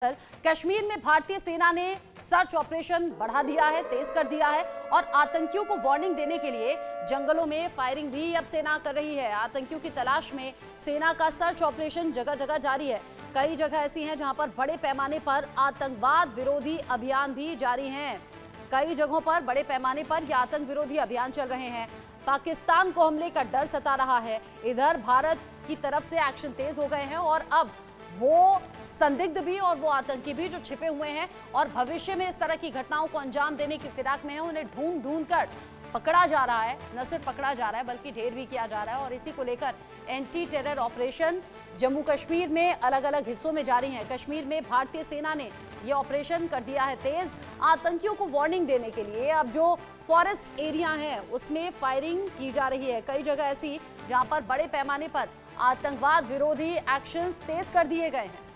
कश्मीर में भारतीय सेना ने सर्च ऑपरेशन बढ़ा दिया है, तेज कर दिया है और आतंकियों को वार्निंग देने के लिए जंगलों में फायरिंग भी अब सेना कर रही है। आतंकियों की तलाश में सेना का सर्च ऑपरेशन जगह जगह जारी है। कई जगह ऐसी हैं जहां पर बड़े पैमाने पर आतंकवाद विरोधी अभियान भी जारी हैं। कई जगहों पर बड़े पैमाने पर यह आतंक विरोधी अभियान चल रहे हैं। पाकिस्तान को हमले का डर सता रहा है। इधर भारत की तरफ से एक्शन तेज हो गए हैं और अब वो संदिग्ध भी और वो आतंकी भी जो छिपे हुए हैं और भविष्य में इस तरह की घटनाओं को अंजाम देने की फिराक में है, उन्हें ढूंढ ढूंढ कर पकड़ा जा रहा है। न सिर्फ पकड़ा जा रहा है बल्कि ढेर भी किया जा रहा है और इसी को लेकर anti terror operation Jammu Kashmir में अलग अलग हिस्सों में जारी है। कश्मीर में भारतीय सेना ने यह ऑपरेशन कर दिया है तेज। आतंकियों को वार्निंग देने के लिए अब जो फॉरेस्ट एरिया है उसमें फायरिंग की जा रही है। कई जगह ऐसी जहां पर बड़े पैमाने पर आतंकवाद विरोधी एक्शंस तेज कर दिए गए हैं।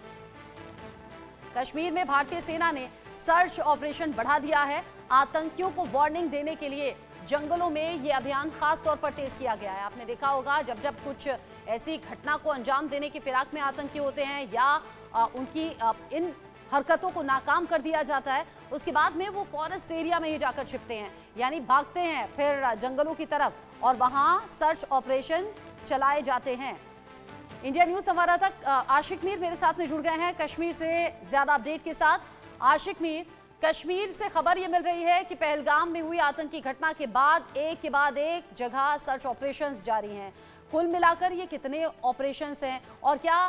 कश्मीर में भारतीय सेना ने सर्च ऑपरेशन बढ़ा दिया है। आतंकियों को वार्निंग देने के लिए जंगलों में यह अभियान खास तौर पर तेज किया गया है। आपने देखा होगा जब जब कुछ ऐसी घटना को अंजाम देने की फिराक में आतंकी होते हैं या उनकी इन हरकतों को नाकाम कर दिया जाता है, उसके बाद में वो फॉरेस्ट एरिया में ही जाकर छिपते हैं, यानी भागते हैं फिर जंगलों की तरफ और वहां सर्च ऑपरेशन चलाए जाते हैं। इंडिया न्यूज संवाददाता आशिक मीर मेरे साथ में जुड़ गए हैं कश्मीर से ज्यादा अपडेट के साथ। आशिक मीर, कश्मीर से खबर ये मिल रही है कि पहलगाम में हुई आतंकी घटना के बाद एक जगह सर्च ऑपरेशंस जारी हैं। कुल मिलाकर ये कितने ऑपरेशंस हैं और क्या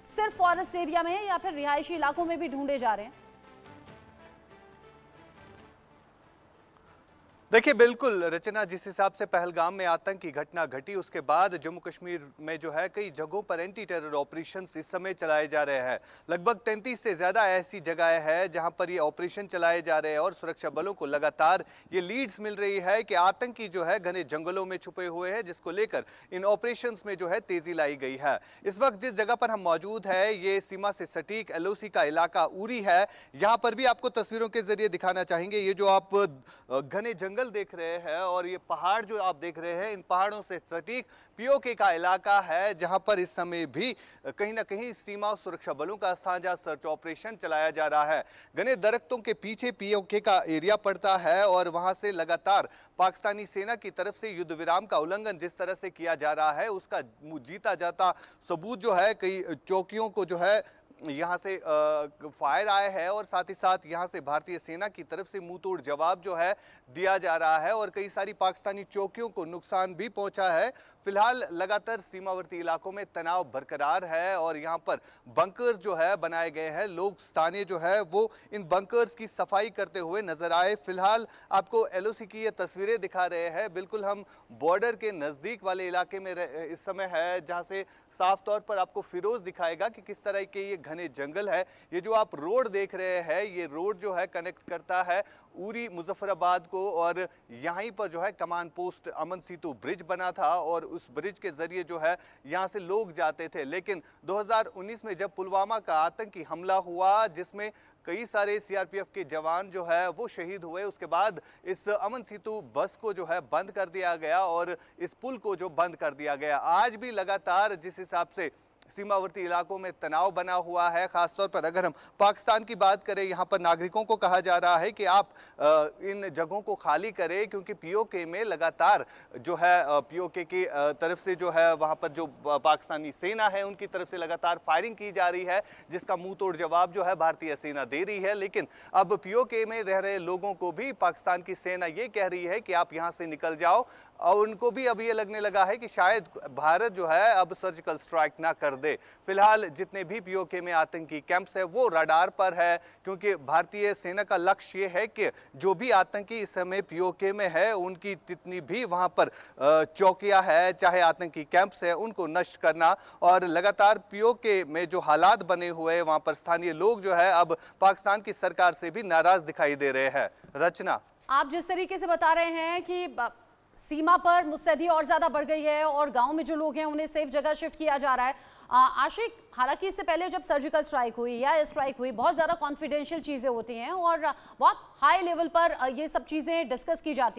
सिर्फ फॉरेस्ट एरिया में है या फिर रिहायशी इलाकों में भी ढूंढे जा रहे हैं? देखिए बिल्कुल रचना, जिस हिसाब से पहलगाम में आतंक की घटना घटी उसके बाद जम्मू कश्मीर में जो है कई जगहों पर एंटी टेरर ऑपरेशन इस समय चलाए जा रहे हैं। लगभग 33 से ज्यादा ऐसी जगहें हैं जहां पर ये ऑपरेशन चलाए जा रहे हैं और सुरक्षा बलों को लगातार ये लीड्स मिल रही है कि आतंकी जो है घने जंगलों में छुपे हुए हैं, जिसको लेकर इन ऑपरेशन में जो है तेजी लाई गई है। इस वक्त जिस जगह पर हम मौजूद है ये सीमा से सटीक LOC का इलाका उरी है। यहाँ पर भी आपको तस्वीरों के जरिए दिखाना चाहेंगे। ये जो आप घने जंगल देख रहे हैं और ये पहाड़ जो आप देख रहे हैं, इन पहाड़ों से सटीक POK का इलाका है जहां पर इस समय भी कहीं ना कहीं सीमा और सुरक्षा बलों का साझा सर्च ऑपरेशन चलाया जा रहा है। घने दरख्तों के पीछे POK का एरिया पड़ता है और वहां से लगातार पाकिस्तानी सेना की तरफ से युद्ध विराम का उल्लंघन जिस तरह से किया जा रहा है उसका जीता जाता सबूत जो है कई चौकियों को जो है यहाँ से फायर आया है और साथ ही साथ यहाँ से भारतीय सेना की तरफ से मुंह तोड़ जवाब जो है दिया जा रहा है और कई सारी पाकिस्तानी चौकियों को नुकसान भी पहुंचा है। फिलहाल लगातार सीमावर्ती इलाकों में तनाव बरकरार है और यहाँ पर बंकर जो है बनाए गए हैं। लोग स्थानीय जो है वो इन बंकर्स की सफाई करते हुए नजर आए। फिलहाल आपको LOC की ये तस्वीरें दिखा रहे हैं। बिल्कुल हम बॉर्डर के नजदीक वाले इलाके में इस समय है जहाँ से साफ तौर पर आपको फिरोज दिखाएगा कि किस तरह के ये घने जंगल है। ये जो आप रोड देख रहे हैं ये रोड जो है कनेक्ट करता है उरी मुजफ्फराबाद को और यहीं पर जो है कमान पोस्ट अमन सेतु ब्रिज बना था और उस ब्रिज के जरिए जो है यहाँ से लोग जाते थे। लेकिन 2019 में जब पुलवामा का आतंकी हमला हुआ जिसमें कई सारे CRPF के जवान जो है वो शहीद हुए, उसके बाद इस अमन सेतु बस को जो है बंद कर दिया गया और इस पुल को जो बंद कर दिया गया। आज भी लगातार जिस हिसाब से सीमावर्ती इलाकों में तनाव बना हुआ है, खासतौर पर अगर हम पाकिस्तान की बात करें, यहाँ पर नागरिकों को कहा जा रहा है कि आप इन जगहों को खाली करें क्योंकि POK में लगातार जो है POK की तरफ से जो है वहाँ पर जो पाकिस्तानी सेना है उनकी तरफ से लगातार फायरिंग की जा रही है जिसका मुंह तोड़ जवाब जो है भारतीय सेना दे रही है। लेकिन अब POK में रह रहे लोगों को भी पाकिस्तान की सेना ये कह रही है कि आप यहाँ से निकल जाओ और उनको भी अब ये लगने लगा है कि शायद भारत जो है अब सर्जिकल स्ट्राइक ना कर दे। फिलहाल जितने भी POK में आतंकी कैंप्स है वो रडार पर है क्योंकि भारतीय सेना का लक्ष्य ये है कि जो भी आतंकी इस समय POK में है उनकी जितनी भी वहां पर चौकियां है चाहे आतंकी कैंप्स है उनको नष्ट करना। और लगातार POK में जो हालात बने हुए हैं वहां पर स्थानीय लोग जो है अब पाकिस्तान की सरकार से भी नाराज दिखाई दे रहे हैं। रचना, आप जिस तरीके से बता रहे हैं कि सीमा पर मुस्तैदी और ज्यादा बढ़ गई है और गांव में जो लोग हैं उन्हें सेफ जगह शिफ्ट किया जा रहा है। आशिक, हालांकि इससे पहले जब सर्जिकल स्ट्राइक हुई या स्ट्राइक हुई बहुत ज़्यादा कॉन्फिडेंशियल चीज़ें होती हैं और बहुत हाई लेवल पर ये सब चीज़ें डिस्कस की जाती हैं।